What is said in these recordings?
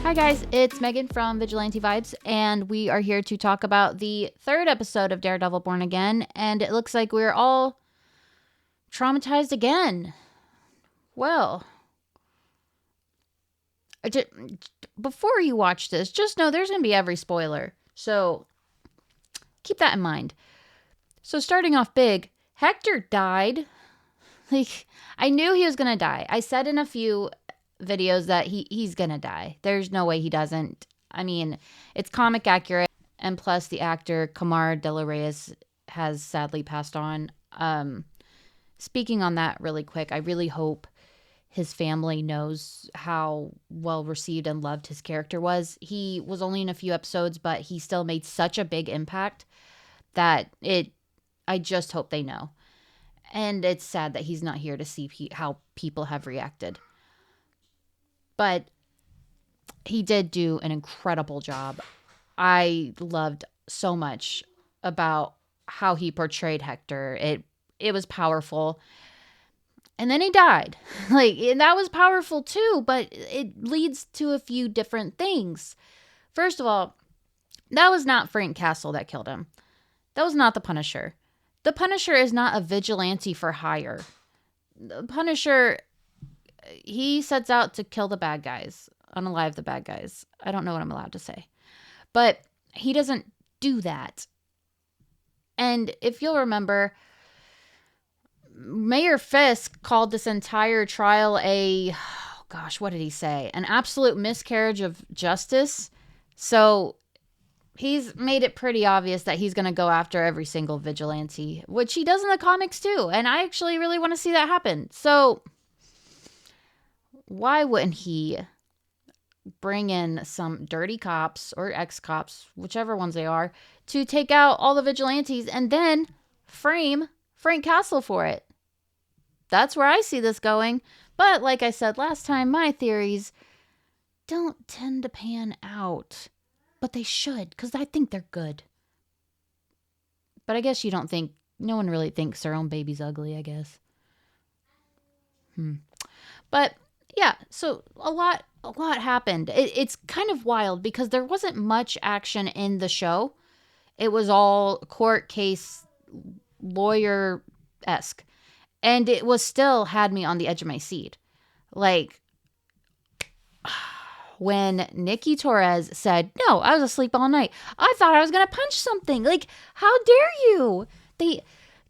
Hi guys, it's Megan from Vigilante Vibes, and we are here to talk about the third episode of Daredevil Born Again, and it looks like we're all traumatized again. Well, before you watch this, just know there's going to be every spoiler, so keep that in mind. So starting off big, Hector died. I knew he was going to die. I said in a few videos that he's going to die. There's no way he doesn't. I mean, it's comic accurate. And plus the actor Camar De La Reyes has sadly passed on. Speaking on that really quick, I really hope his family knows how well received and loved his character was. He was only in a few episodes, but he still made such a big impact that I just hope they know. And it's sad that he's not here to see how people have reacted. But he did do an incredible job. I loved so much about how he portrayed Hector. It was powerful. And then he died. And that was powerful too, but it leads to a few different things. First of all, that was not Frank Castle that killed him. That was not the Punisher. The Punisher is not a vigilante for hire. The Punisher, he sets out to kill the bad guys, unalive the bad guys. I don't know what I'm allowed to say. But he doesn't do that. And if you'll remember, Mayor Fisk called this entire trial what did he say? An absolute miscarriage of justice. So he's made it pretty obvious that he's going to go after every single vigilante, which he does in the comics too. And I actually really want to see that happen. So why wouldn't he bring in some dirty cops or ex-cops, whichever ones they are, to take out all the vigilantes and then frame Frank Castle for it? That's where I see this going. But like I said last time, my theories don't tend to pan out. But they should, because I think they're good. But I guess no one really thinks their own baby's ugly, I guess. But yeah, so a lot happened. It's kind of wild because there wasn't much action in the show. It was all court case, lawyer-esque. And it was still had me on the edge of my seat. When Nikki Torres said, "No, I was asleep all night. I thought I was going to punch something." How dare you? They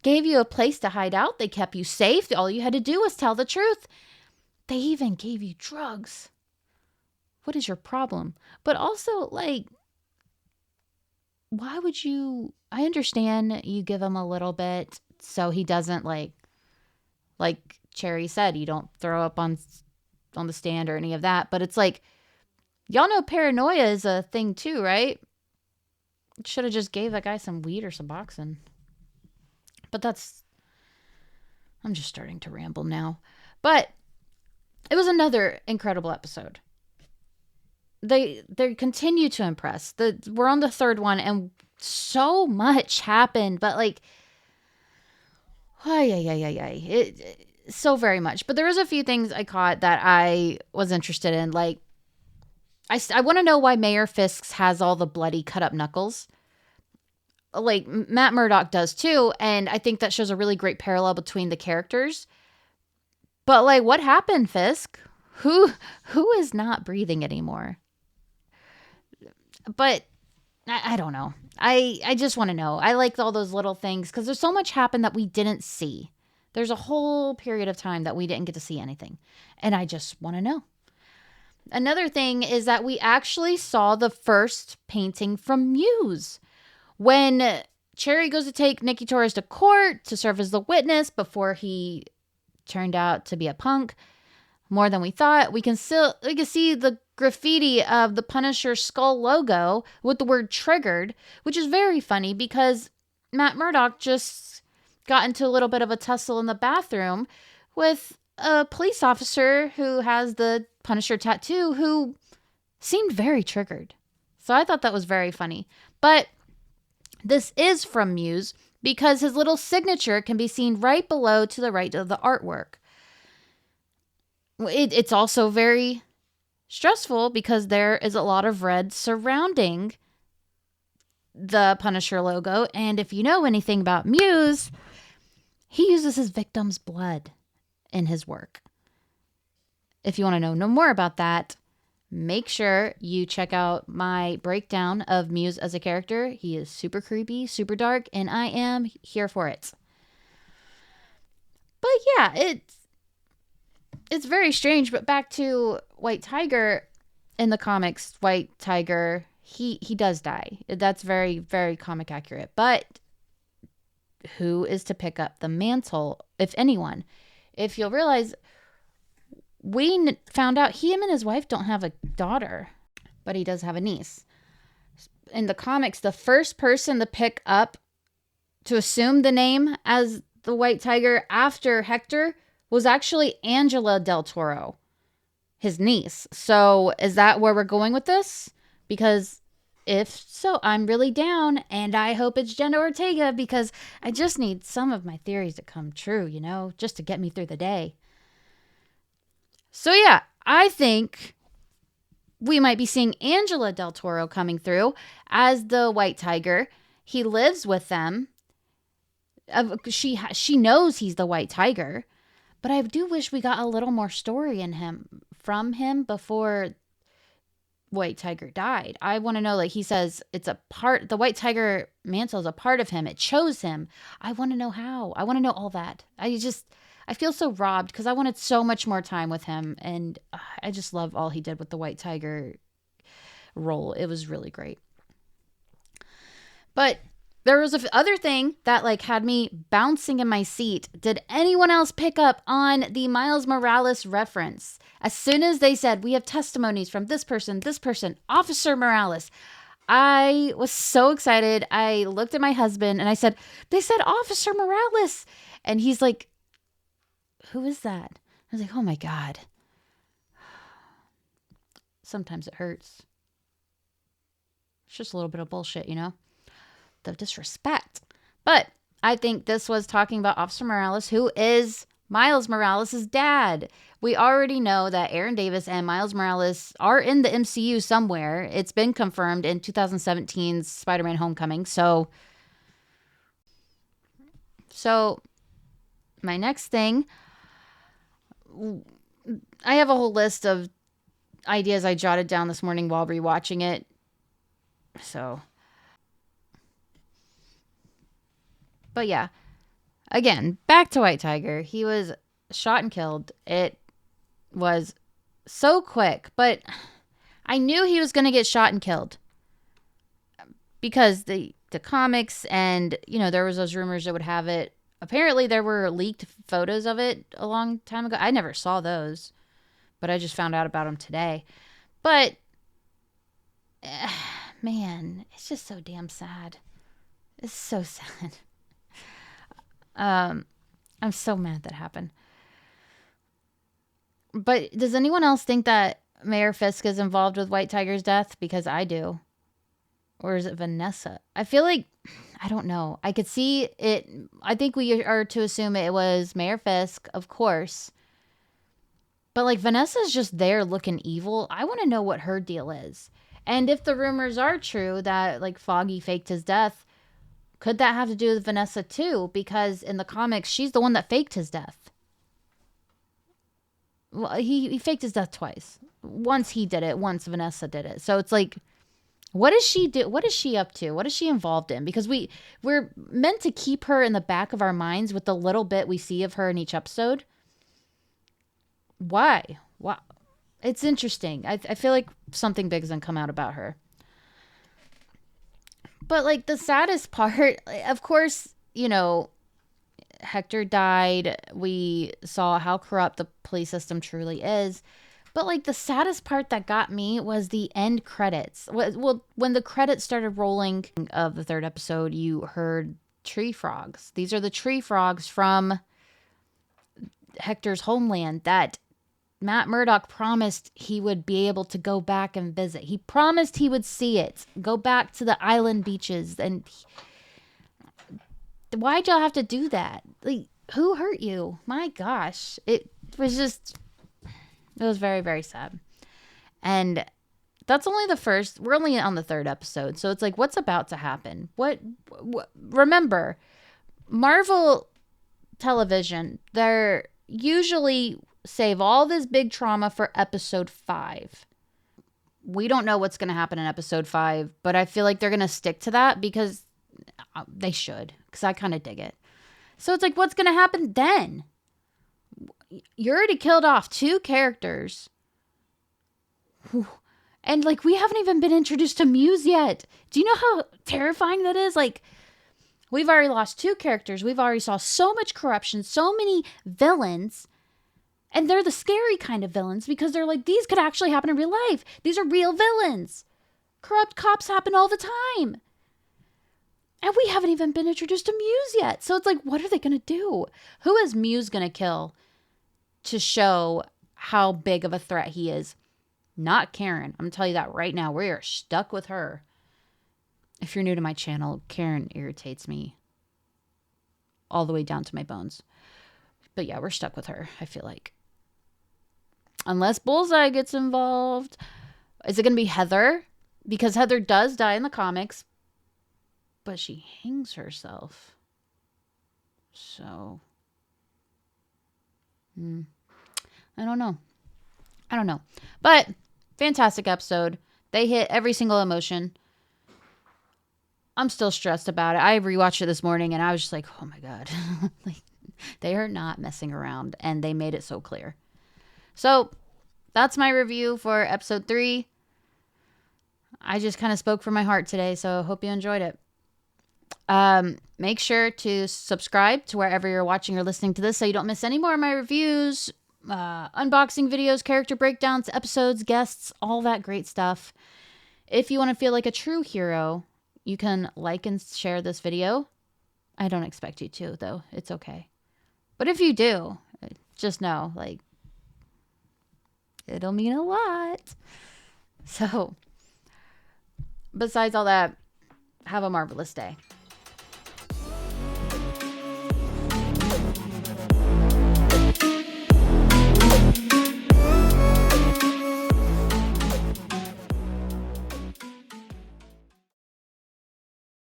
gave you a place to hide out. They kept you safe. All you had to do was tell the truth. They even gave you drugs. What is your problem? But also, why would you... I understand you give him a little bit so he doesn't, like Cherry said, you don't throw up on the stand or any of that. But it's y'all know paranoia is a thing too, right? Should have just gave that guy some weed or some Suboxone. But I'm just starting to ramble now. But it was another incredible episode. They continue to impress. We're on the third one and so much happened, but so very much. But there was a few things I caught that I was interested in. I want to know why Mayor Fisk has all the bloody cut up knuckles. Matt Murdock does too. And I think that shows a really great parallel between the characters. But what happened, Fisk? Who is not breathing anymore? But I don't know. I just want to know. I like all those little things because there's so much happened that we didn't see. There's a whole period of time that we didn't get to see anything. And I just want to know. Another thing is that we actually saw the first painting from Muse. When Cherry goes to take Nikki Torres to court to serve as the witness before he turned out to be a punk, more than we thought, we can see the graffiti of the Punisher skull logo with the word triggered, which is very funny because Matt Murdock just got into a little bit of a tussle in the bathroom with a police officer who has the Punisher tattoo who seemed very triggered. So I thought that was very funny. But this is from Muse because his little signature can be seen right below to the right of the artwork. It's also very stressful because there is a lot of red surrounding the Punisher logo. And if you know anything about Muse, he uses his victim's blood in his work. If you want to know no more about that, make sure you check out my breakdown of Muse as a character. He is super creepy, super dark, and I am here for it. But yeah, it's very strange. But back to White Tiger in the comics, White Tiger, he does die. That's very, very comic accurate. But who is to pick up the mantle, if anyone? If you'll realize, we found out him and his wife don't have a daughter, but he does have a niece. In the comics, the first person to pick up, to assume the name as the White Tiger after Hector, was actually Angela Del Toro, his niece. So is that where we're going with this? Because if so, I'm really down, and I hope it's Jenna Ortega, because I just need some of my theories to come true, you know, just to get me through the day. So yeah, I think we might be seeing Angela Del Toro coming through as the White Tiger. He lives with them. She knows he's the White Tiger, but I do wish we got a little more story from him before White Tiger died. I want to know, like he says, it's a part, the White Tiger mantle is a part of him. It chose him. I want to know how. I want to know all that. I feel so robbed because I wanted so much more time with him, and I just love all he did with the White Tiger role. It was really great. But there was other thing that like had me bouncing in my seat. Did anyone else pick up on the Miles Morales reference? As soon as they said, we have testimonies from this person, Officer Morales, I was so excited. I looked at my husband and I said, they said Officer Morales. And he's like, who is that? I was like, oh my God. Sometimes it hurts. It's just a little bit of bullshit, you know? The disrespect. But I think this was talking about Officer Morales, who is Miles Morales' dad. We already know that Aaron Davis and Miles Morales are in the MCU somewhere. It's been confirmed in 2017's Spider-Man Homecoming. So my next thing, I have a whole list of ideas I jotted down this morning while rewatching it. But yeah, again, back to White Tiger. He was shot and killed. It was so quick, but I knew he was going to get shot and killed because the comics, and you know, there was those rumors that would have it. Apparently there were leaked photos of it a long time ago. I never saw those, but I just found out about them today. But man, it's just so damn sad. It's so sad. I'm so mad that happened. But does anyone else think that Mayor Fisk is involved with White Tiger's death? Because I do. Or is it Vanessa? I feel like, I don't know. I could see it. I think we are to assume it was Mayor Fisk, of course. But like Vanessa's just there looking evil. I want to know what her deal is. And if the rumors are true that like Foggy faked his death, could that have to do with Vanessa too? Because in the comics, she's the one that faked his death. Well, he faked his death twice. Once he did it, once Vanessa did it. So it's like, what does she do? What is she up to? What is she involved in? Because we're meant to keep her in the back of our minds with the little bit we see of her in each episode. Why? Wow. It's interesting. I feel like something big is going to come out about her. But like the saddest part, of course, you know, Hector died. We saw how corrupt the police system truly is. But like the saddest part that got me was the end credits. Well, when the credits started rolling of the third episode, you heard tree frogs. These are the tree frogs from Hector's homeland that Matt Murdock promised he would be able to go back and visit. He promised he would see it. Go back to the island beaches. And why'd y'all have to do that? Like, who hurt you? My gosh. It was very, very sad. And that's only the first. We're only on the third episode. So it's like, what's about to happen? What remember, Marvel television, they're usually save all this big trauma for episode 5. We don't know what's going to happen in episode 5, but I feel like they're going to stick to that because they should, because I kind of dig it. So it's like, what's going to happen then? You already killed off 2 characters. And like, we haven't even been introduced to Muse yet. Do you know how terrifying that is? Like, we've already lost 2 characters. We've already saw so much corruption, so many villains. And they're the scary kind of villains because they're like, these could actually happen in real life. These are real villains. Corrupt cops happen all the time. And we haven't even been introduced to Muse yet. So it's like, what are they going to do? Who is Muse going to kill to show how big of a threat he is? Not Karen. I'm going to tell you that right now. We are stuck with her. If you're new to my channel, Karen irritates me all the way down to my bones. But yeah, we're stuck with her, I feel like. Unless Bullseye gets involved. Is it going to be Heather? Because Heather does die in the comics. But she hangs herself. So. I don't know. But fantastic episode. They hit every single emotion. I'm still stressed about it. I rewatched it this morning and I was just like, oh my God. Like, they are not messing around. And they made it so clear. So that's my review for episode 3. I just kind of spoke from my heart today. So hope you enjoyed it. Make sure to subscribe to wherever you're watching or listening to this so you don't miss any more of my reviews, unboxing videos, character breakdowns, episodes, guests, all that great stuff. If you want to feel like a true hero, you can like and share this video. I don't expect you to, though. It's okay. But if you do, just know, like, it'll mean a lot. So, besides all that, have a marvelous day.